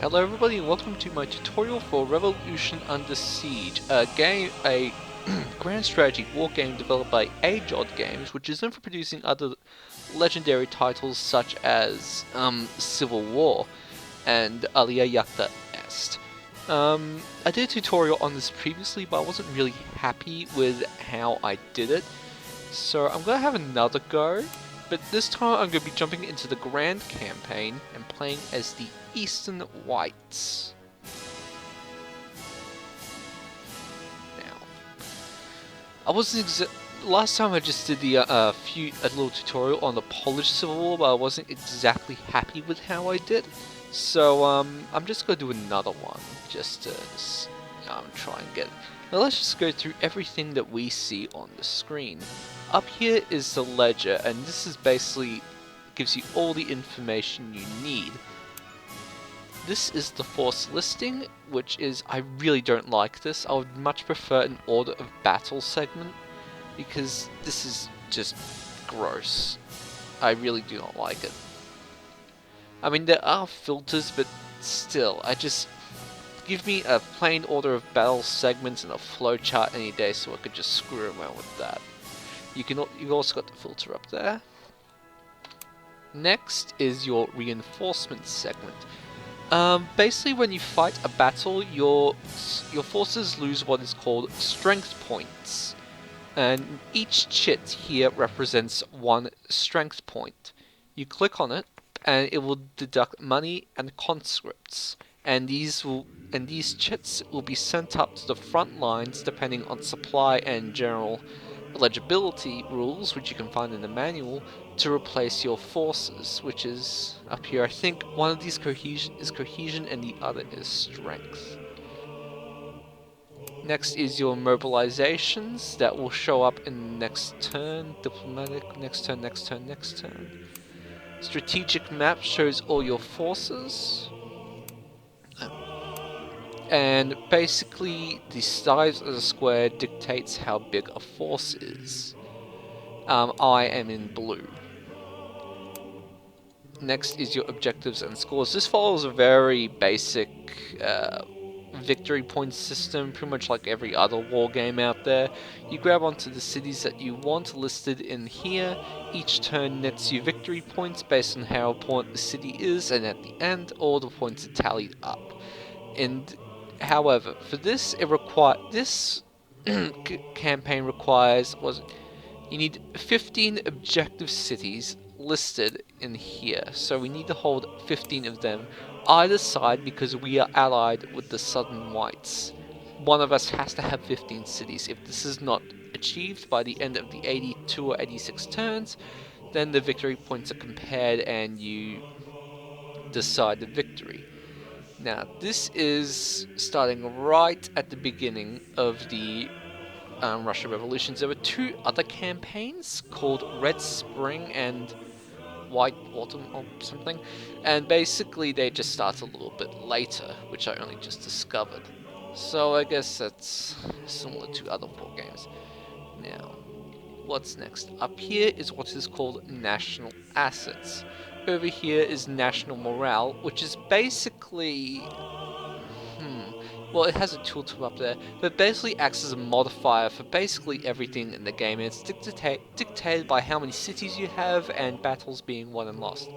Hello everybody and welcome to my tutorial for Revolution Under Siege, a grand strategy war game developed by AJOD Games, which is known for producing other legendary titles such as Civil War and Alia Jagd Est. I did a tutorial on this previously, but I wasn't really happy with how I did it, so I'm gonna have another go. But this time I'm going to be jumping into the Grand Campaign and playing as the Eastern Whites. Now, I wasn't last time I just did the a little tutorial on the Polish Civil War, but I wasn't exactly happy with how I did. So I'm just going to do another one just to try and get. Now let's just go through everything that we see on the screen. Up here is the ledger, and this is basically gives you all the information you need. This is the force listing, which is, I really don't like this. I would much prefer an order of battle segment, because this is just gross. I really do not like it. I mean, there are filters, but still, give me a plain order of battle segments and a flowchart any day so I could just screw around with that. You've also got the filter up there. Next is your reinforcement segment. Basically, when you fight a battle, your forces lose what is called strength points, and each chit here represents one strength point. You click on it, and it will deduct money and conscripts, and these chits will be sent up to the front lines depending on supply and general eligibility rules, which you can find in the manual, to replace your forces, which is up here. I think one of these is cohesion and the other is strength. Next is your mobilizations that will show up in the next turn. Diplomatic, next turn, next turn, next turn. Strategic map shows all your forces. And basically, the size of the square dictates how big a force is. I am in blue. Next is your objectives and scores. This follows a very basic victory point system, pretty much like every other war game out there. You grab onto the cities that you want listed in here. Each turn nets you victory points based on how important the city is, and at the end, all the points are tallied up. And however, for this, this campaign requires you need 15 objective cities listed in here, so we need to hold 15 of them either side because we are allied with the Southern Whites. One of us has to have 15 cities. If this is not achieved by the end of the 82 or 86 turns, then the victory points are compared and you decide the victory. Now, this is starting right at the beginning of the Russian revolutions. There were two other campaigns called Red Spring and White Autumn or something, and basically they just start a little bit later, which I only just discovered. So I guess that's similar to other war games. Now, what's next? Up here is what is called national assets. Over here is national morale, which is basically well, it has a tooltip up there, but basically acts as a modifier for basically everything in the game. It's dictated by how many cities you have and battles being won and lost.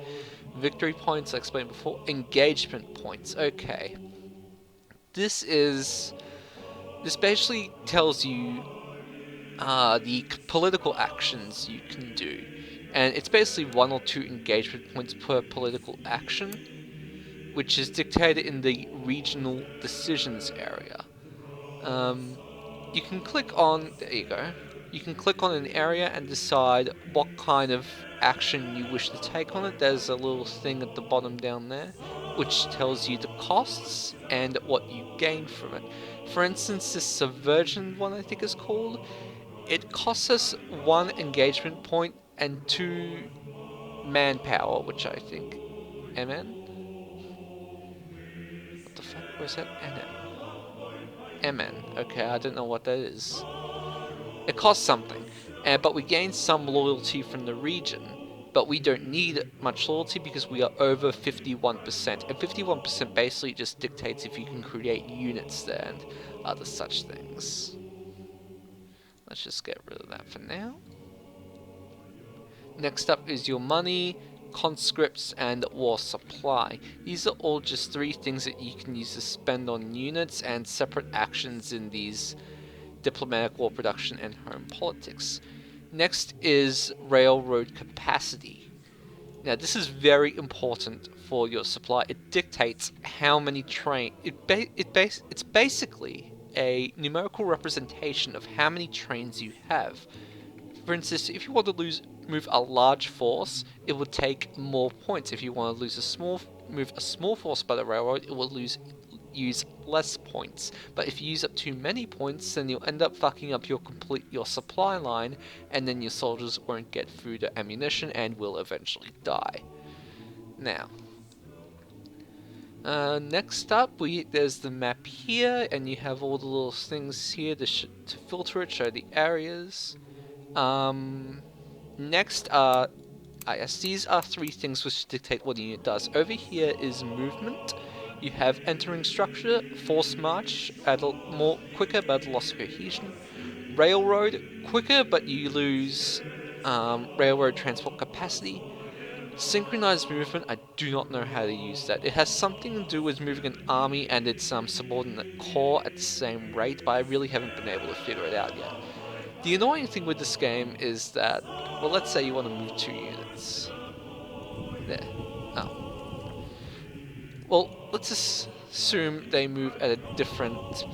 Victory points, I explained before. Engagement points. Okay. This basically tells you the political actions you can do. And it's basically 1 or 2 engagement points per political action, which is dictated in the regional decisions area. You can click on, there you go, you can click on an area and decide what kind of action you wish to take on it. There's a little thing at the bottom down there, which tells you the costs and what you gain from it. For instance, this subversion one I think is called, it costs us 1 engagement point and 2 manpower, which I think, MN? What the fuck, where's that NM? MN, okay, I don't know what that is. It costs something, but we gain some loyalty from the region. but we don't need much loyalty because we are over 51%, and 51% basically just dictates if you can create units there and other such things. Let's just get rid of that for now. Next up is your money, conscripts, and war supply. These are all just 3 things that you can use to spend on units and separate actions in these diplomatic, war production, and home politics. Next is railroad capacity. Now this is very important for your supply. It dictates how many it's basically a numerical representation of how many trains you have. For instance, if you want to move a large force, it would take more points. If you want to move a small force by the railroad, it will use less points. But if you use up too many points, then you'll end up fucking up your supply line, and then your soldiers won't get food or ammunition and will eventually die. Now, next up, there's the map here, and you have all the little things here to filter it, show the areas. Next are, yes, these are 3 things which dictate what the unit does. Over here is movement. You have entering structure, force march, quicker but loss of cohesion. Railroad, quicker but you lose railroad transport capacity. Synchronized movement, I do not know how to use that. It has something to do with moving an army and its subordinate corps at the same rate, but I really haven't been able to figure it out yet. The annoying thing with this game is that, well, let's say you want to move 2 units. There. Oh. Well, let's assume they move at a different...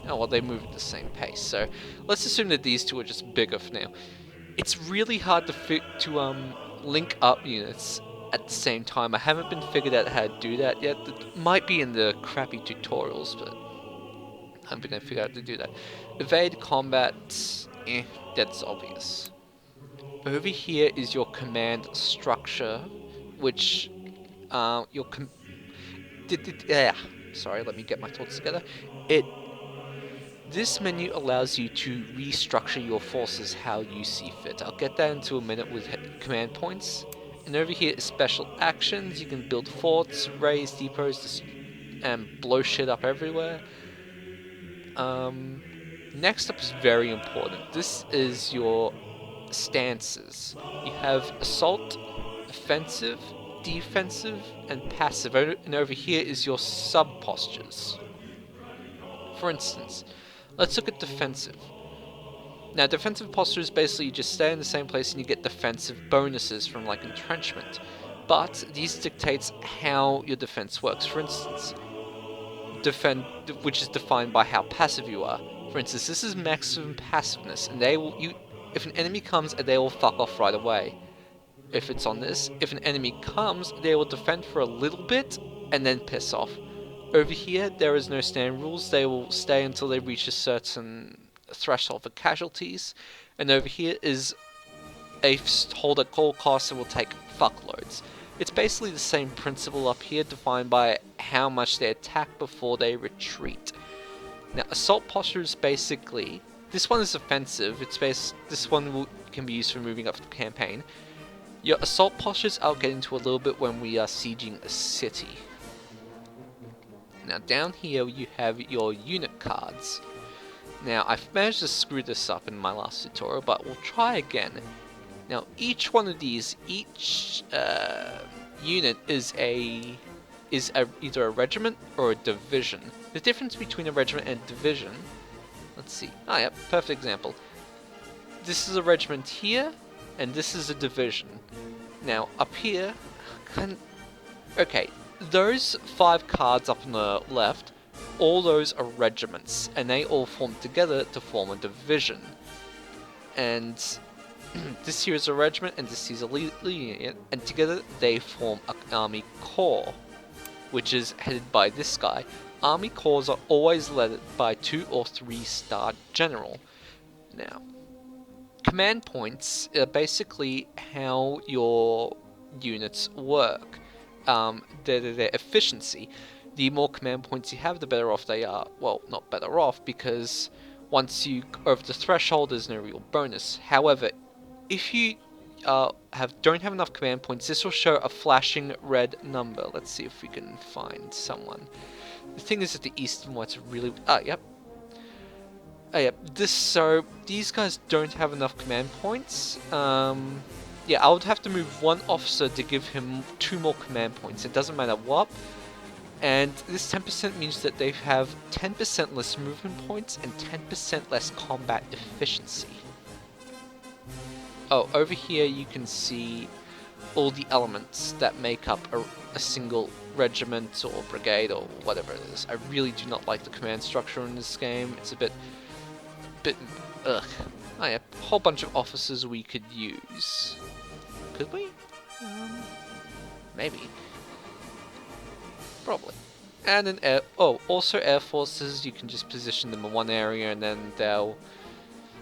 Oh, well, they move at the same pace, so let's assume that these 2 are just bigger for now. It's really hard to link up units at the same time. I haven't been figured out how to do that yet. It might be in the crappy tutorials, but I haven't been able to figure out how to do that. Evade combat, that's obvious. Over here is your command structure, which sorry, let me get my thoughts together. This menu allows you to restructure your forces how you see fit. I'll get that into a minute with command points. And over here is special actions. You can build forts, raise depots, and blow shit up everywhere. Next up is very important. This is your stances. You have assault, offensive, defensive, and passive. And over here is your sub-postures. For instance, let's look at defensive. Now, defensive posture is basically you just stay in the same place and you get defensive bonuses from, like, entrenchment. But these dictates how your defense works. For instance, defend, which is defined by how passive you are. For instance, this is maximum passiveness, and if an enemy comes, they will fuck off right away. If it's on this, if an enemy comes, they will defend for a little bit and then piss off. Over here, there is no stand rules. They will stay until they reach a certain threshold for casualties. And over here is a hold at all costs and will take fuckloads. It's basically the same principle up here, defined by how much they attack before they retreat. Now, assault posture is basically... This one is offensive. This one can be used for moving up the campaign. Your assault postures I'll get into a little bit when we are sieging a city. Now down here you have your unit cards. Now I've managed to screw this up in my last tutorial, but we'll try again. Now each one of these, each unit is either a regiment or a division. The difference between a regiment and a division, let's see, perfect example. This is a regiment here, and this is a division. Now up here, okay, those 5 cards up on the left, all those are regiments, and they all form together to form a division. And this here is a regiment, and this is a unit, and together they form an army corps, which is headed by this guy. Army corps are always led by 2 or 3 star general. Now, command points are basically how your units work. Their efficiency. The more command points you have, the better off they are. Well, not better off, because once you go over the threshold, there's no real bonus. However, if you don't have enough command points, this will show a flashing red number. Let's see if we can find someone. The thing is that the eastern one's really... yep. Yep. So these guys don't have enough command points. Yeah, I would have to move one officer to give him 2 more command points. It doesn't matter what. And this 10% means that they have 10% less movement points and 10% less combat efficiency. Oh, over here you can see all the elements that make up a single regiment or brigade or whatever it is. I really do not like the command structure in this game. It's a bit ugh. Oh yeah, a whole bunch of officers we could use. Could we? Maybe. Probably. And an also air forces, you can just position them in one area and then they'll,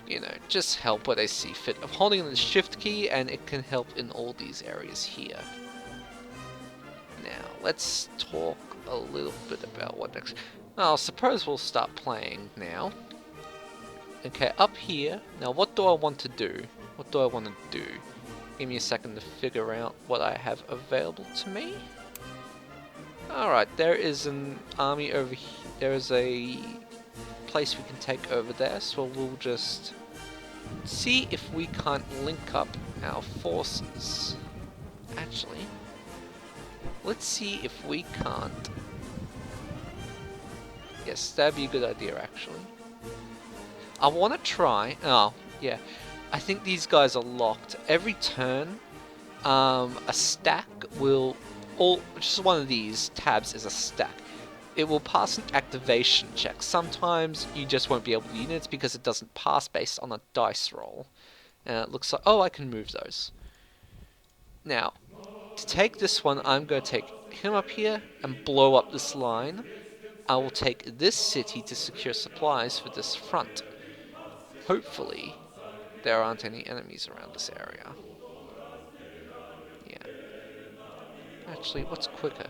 you know, just help where they see fit. I'm holding the shift key and it can help in all these areas here. Now, let's talk a little bit about what next. Now, suppose we'll start playing now. Okay, up here. Now, what do I want to do? What do I want to do? Give me a second to figure out what I have available to me. Alright, there is an army over here. There is a place we can take over there, so we'll just see if we can't link up our forces. Actually, let's see if we can't. Yes, that'd be a good idea, actually. I want to try. Oh, yeah. I think these guys are locked. Every turn, a stack will... just one of these tabs is a stack. It will pass an activation check. Sometimes you just won't be able to use it. It's because it doesn't pass based on a dice roll. And it looks like... oh, I can move those. Now, to take this one, I'm going to take him up here and blow up this line. I will take this city to secure supplies for this front. Hopefully, there aren't any enemies around this area. Yeah. Actually, what's quicker?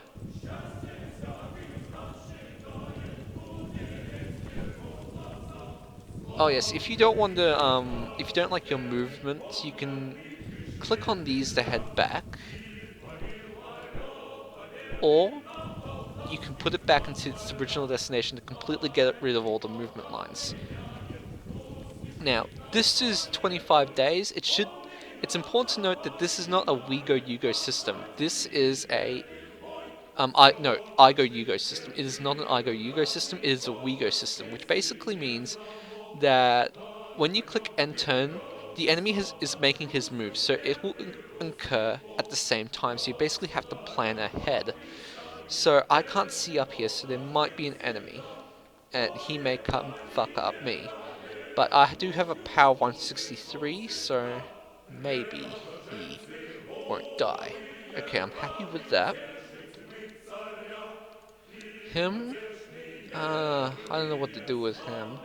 Oh yes, if you don't want to, if you don't like your movement, you can click on these to head back. Or, you can put it back into its original destination to completely get rid of all the movement lines. Now, this is 25 days. It's important to note that this is not a We Go You Go system. This is a I Go You Go system. It is not an I Go You Go system. It is a We Go system, which basically means that when you click end turn, the enemy is making his move, so it will incur at the same time. So you basically have to plan ahead. So I can't see up here, so there might be an enemy, and he may come fuck up me. But I do have a power 163, so maybe he won't die. Okay, I'm happy with that. Him? I don't know what to do with him.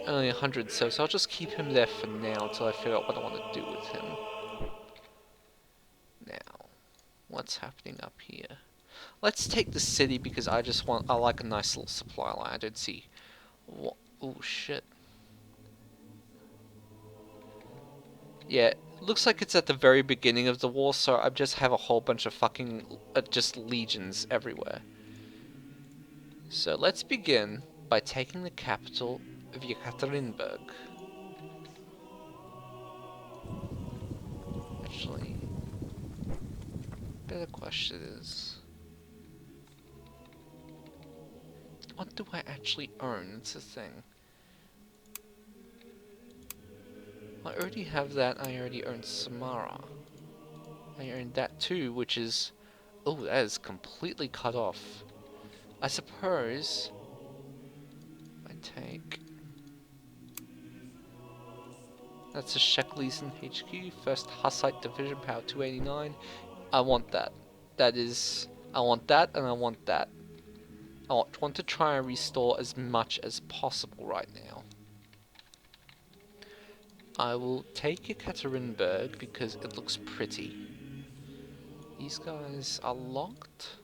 Only 100 so I'll just keep him there for now until I figure out what I want to do with him. Now, what's happening up here? Let's take the city because I like a nice little supply line. I don't see what. Oh shit. Yeah, looks like it's at the very beginning of the war, so I just have a whole bunch of fucking just legions everywhere. So let's begin by taking the capital of Yekaterinburg. Actually, better question is, what do I actually own? It's a thing. I already have that. I already own Samara. I own that too, which is... oh, that is completely cut off. I suppose I take... that's a Shekleson HQ, 1st Hussite Division, power 289. I want that. That is... I want that and I want that. I want to try and restore as much as possible right now. I will take Yekaterinburg because it looks pretty. These guys are locked.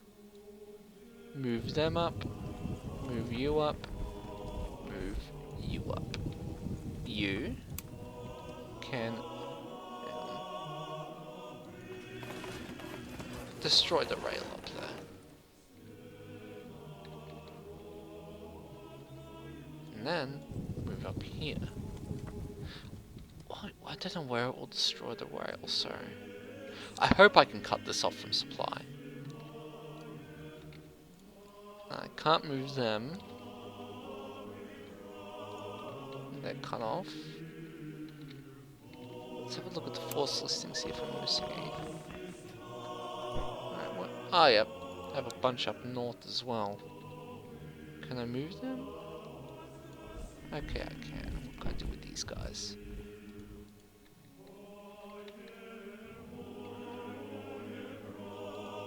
Move them up. Move you up. Move you up. You can destroy the rail up there. And then move up here. I don't know where it will destroy the rail, so I hope I can cut this off from supply. I can't move them. They're cut off. Let's have a look at the force listing, see if I'm missing anything. Alright, what? Oh, yep. I have a bunch up north as well. Can I move them? Okay, I can. What can I do with these guys?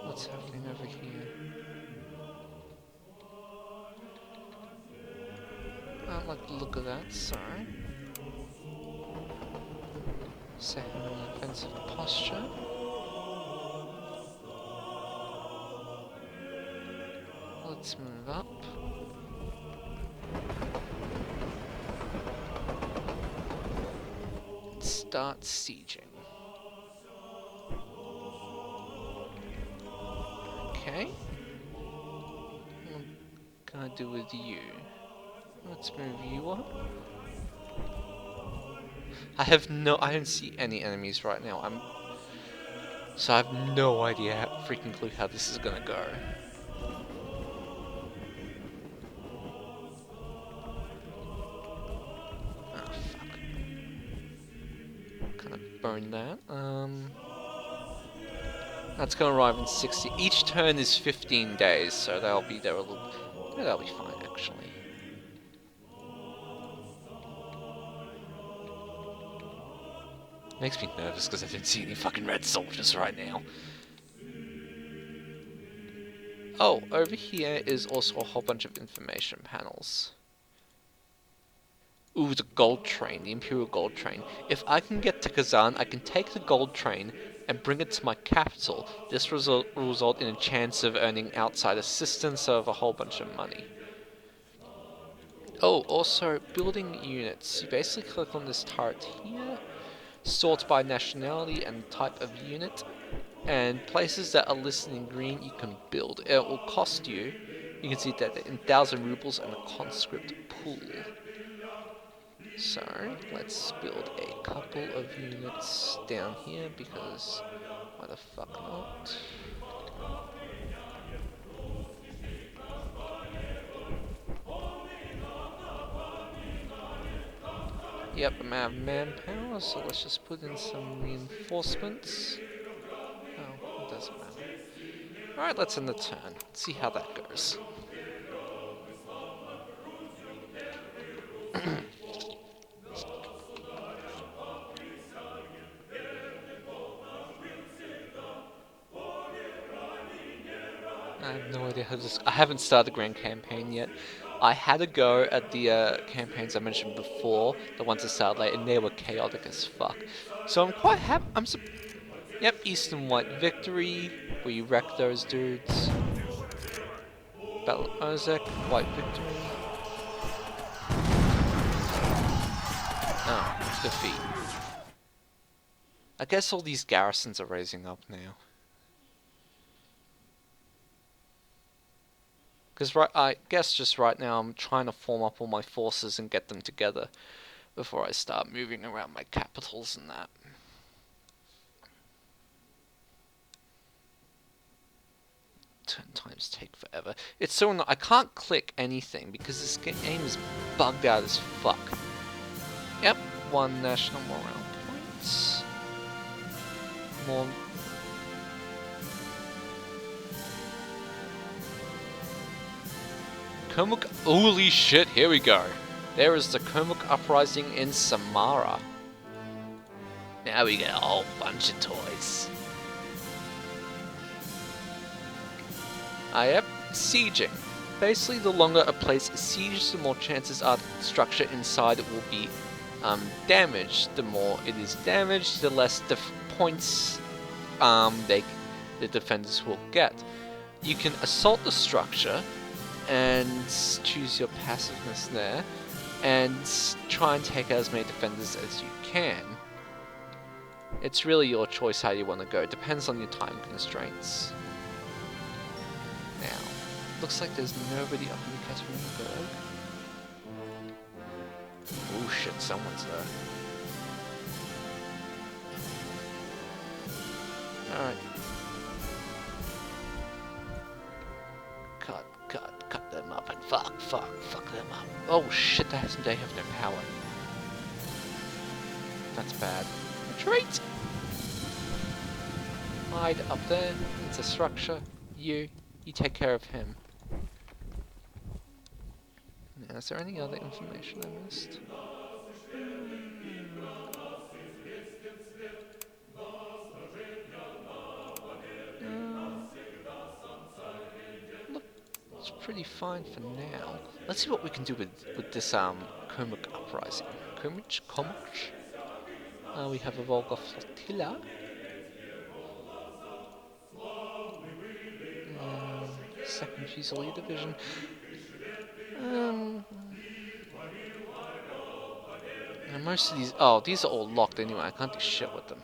What's happening over here? I don't like the look of that, sorry. Second offensive posture. Let's move up. Start sieging. Okay. What can I do with you? Let's move you up. I don't see any enemies right now. So I have no idea, freaking clue how this is gonna go. Oh fuck. Kind of burn that. That's gonna arrive in 60. Each turn is 15 days, so they'll be there a little. Yeah, that'll be fine actually. Makes me nervous because I don't see any fucking red soldiers right now. Oh, over here is also a whole bunch of information panels. Ooh, the gold train, the Imperial Gold Train. If I can get to Kazan, I can take the gold train and bring it to my capital. This will result in a chance of earning outside assistance of a whole bunch of money. Oh, also, building units. You basically click on this turret here, sort by nationality and type of unit, and places that are listed in green you can build. It will cost you, you can see that in 1,000 rubles and a conscript pool. So, let's build a couple of units down here because why the fuck not? Yep, I'm out of manpower, so let's just put in some reinforcements. Oh, it doesn't matter. Alright, let's end the turn. See how that goes. I have no idea how this. I haven't started the Grand Campaign yet. I had a go at the campaigns I mentioned before, the ones that started late, and they were chaotic as fuck. So I'm quite happy. Yep, Eastern White Victory. We wrecked those dudes. Battle of Ozek, White Victory. Oh, defeat. I guess all these garrisons are raising up now. Because I guess just right now I'm trying to form up all my forces and get them together before I start moving around my capitals and that. Turn times take forever. It's so annoying. I can't click anything because this game is bugged out as fuck. Yep, 1 national morale points. More. Komuk. Holy shit, here we go. There is the Komuk uprising in Samara. Now we get a whole bunch of toys. Yep, sieging. Basically, the longer a place is sieged, the more chances are the structure inside it will be damaged. The more it is damaged, the less points the defenders will get. You can assault the structure and choose your passiveness there, and try and take out as many defenders as you can. It's really your choice how you want to go. It depends on your time constraints. Looks like there's nobody up in Ekaterinburg. Oh shit, someone's there. Alright. Cut them up and fuck them up. Oh shit, they have no power. That's bad. Retreat! Hide up there. It's a structure. You take care of him. Now, is there any other information I missed? Looks pretty fine for now. Let's see what we can do with this Kurmuk uprising. Kurmuk? We have a Volga flotilla. Second Fusilier Division. And most of these... Oh, these are all locked anyway. I can't do shit with them.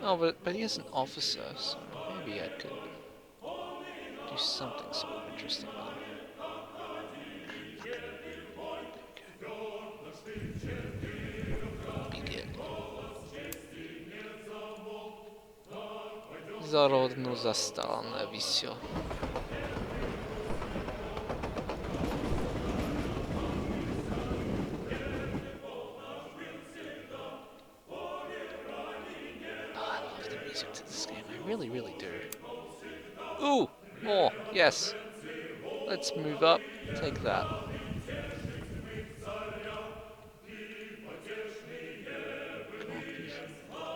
Oh, but he is an officer, so maybe I could do something sort of interesting with him. Begin. Zarodno zastalne visio. To this game, I really do. Ooh, more, yes. Let's move up, take that.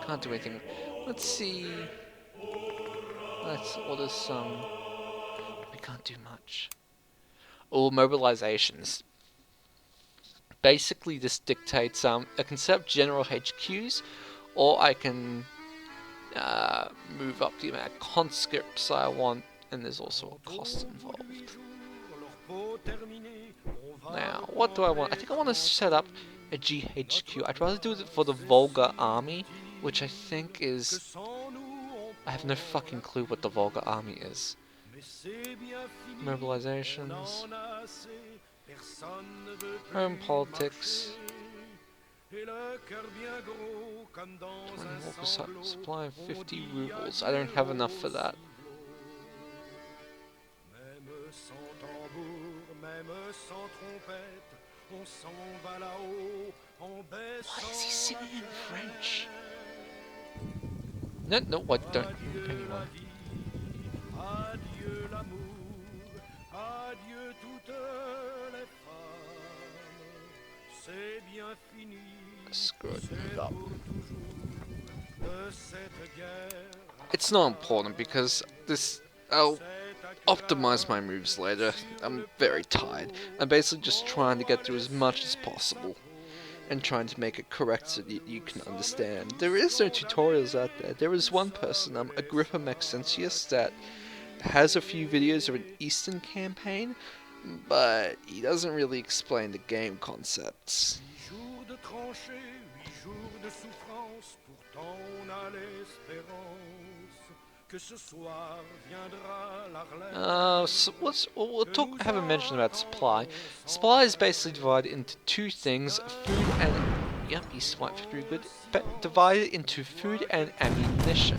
Can't do anything. Let's see. Let's order some. We can't do much. All mobilizations. Basically, this dictates I can set up general HQs, or I can move up the amount of conscripts I want, and there's also a cost involved. Now, what do I want? I think I want to set up a GHQ. I'd rather do it for the Volga army, which I think is... I have no fucking clue what the Volga army is. Mobilizations. Home politics. Supply of 50 rubles. I don't have enough for that. Why is he singing in French? No, what? Don't pay me one. Screw it, move up. It's not important because this... I'll optimize my moves later. I'm very tired. I'm basically just trying to get through as much as possible and trying to make it correct so that you can understand. There is no tutorials out there. There is one person, Agrippa Maxentius, that has a few videos of an Eastern campaign, but he doesn't really explain the game concepts. So I haven't mentioned about supply. Supply is basically divided into two things: food and... Yep, he's very good. But divided into food and ammunition.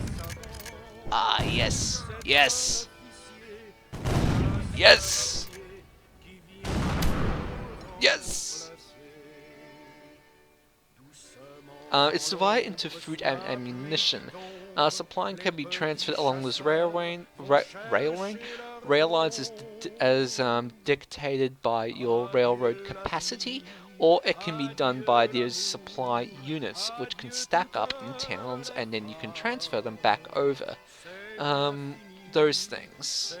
Ah, yes, yes, yes, yes. It's divided into food and ammunition. Supply can be transferred along this rail lines as dictated by your railroad capacity, or it can be done by these supply units, which can stack up in towns, and then you can transfer them back over. Those things.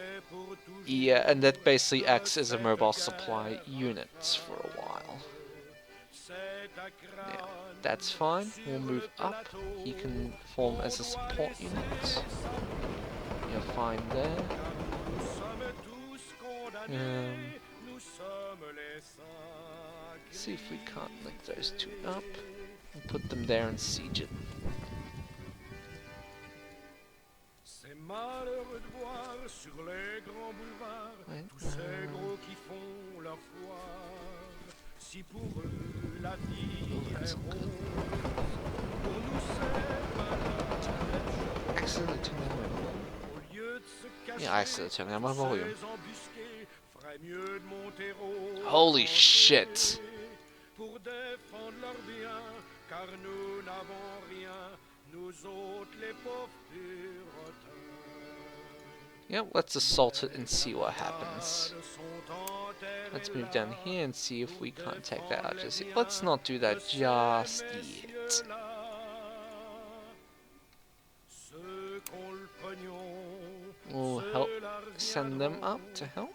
Yeah, and that basically acts as a mobile supply unit for a while. Now, that's fine. We'll move up. He can form as a support unit. You're fine there. See if we can't link those two up and put them there and siege it. Malheureux de voir sur les grands boulevards tous ces gros qui font leur foire. Si pour eux la vie est rose, pour nous c'est pas la même Accidentally turn down my volume. chose. Au lieu de se cacher, Yeah, I accidentally turned down my volume. ces embusqués feraient mieux de monter au Holy plancher shit! pour défendre leurs biens, car nous n'avons rien, nous autres les pauvres puritains. Yeah, let's assault it and see what happens. Let's move down here and see if we can't take that out just yet. Let's not do that just yet. We'll help send them up to help.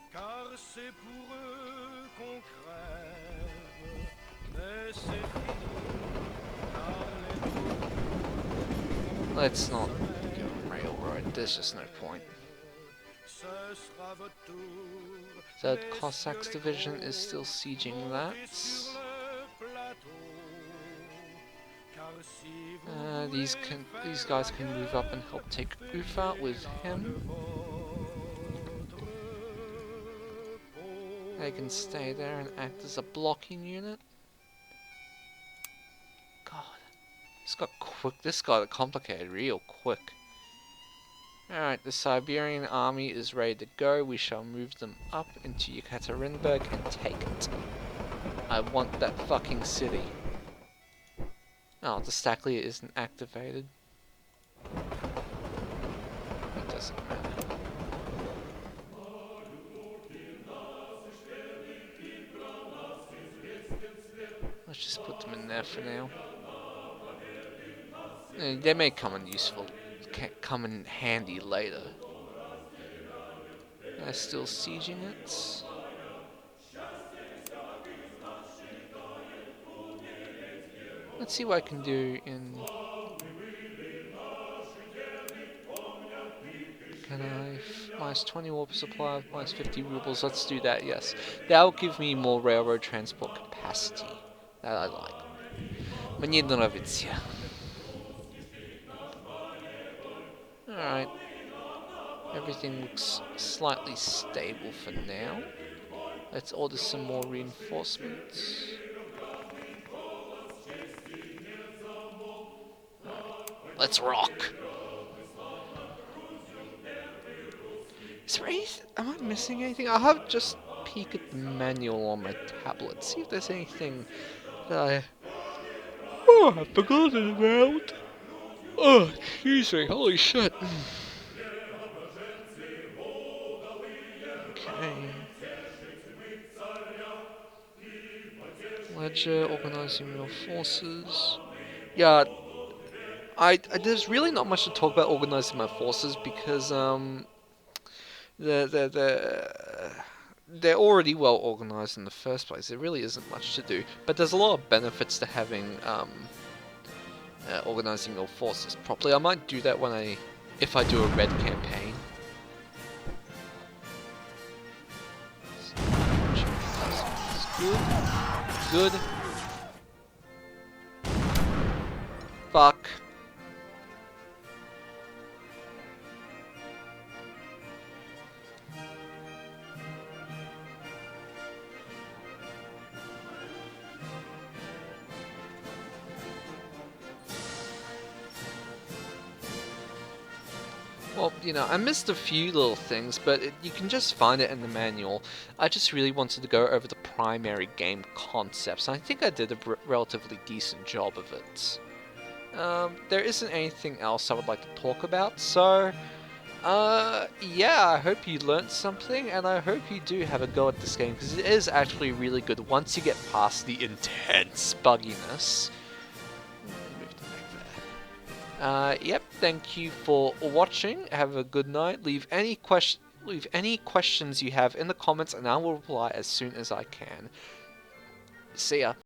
Let's not go on railroad, there's just no point. Third Cossacks division is still sieging that. These guys can move up and help take Ufa with him. They can stay there and act as a blocking unit. God, this got complicated real quick. Alright, the Siberian army is ready to go. We shall move them up into Yekaterinburg and take it. I want that fucking city. Oh, the Staclia isn't activated. It doesn't matter. Let's just put them in there for now. They may come in handy later. They're still sieging it. Let's see what I can do in... Can I... minus 20 warp supply, minus 50 rubles, let's do that, yes. That'll give me more railroad transport capacity. That I like. Мне нравится. Alright. Everything looks slightly stable for now. Let's order some more reinforcements. Let's rock! Is there anything? Am I missing anything? I'll have just peek at the manual on my tablet. See if there's anything that I forgotten about. Oh, excuse me. Holy shit. Okay. Ledger, organizing real forces. Yeah, there's really not much to talk about organizing my forces because they're already well organized in the first place. There really isn't much to do, but there's a lot of benefits to having organizing your forces properly. I might do that if I do a red campaign. Good. Fuck. Well, you know, I missed a few little things, but you can just find it in the manual. I just really wanted to go over the primary game concepts, and I think I did a relatively decent job of it. There isn't anything else I would like to talk about, so... yeah, I hope you learned something, and I hope you do have a go at this game, because it is actually really good once you get past the intense bugginess. Yep, thank you for watching. Have a good night. Leave any questions you have in the comments, and I will reply as soon as I can. See ya.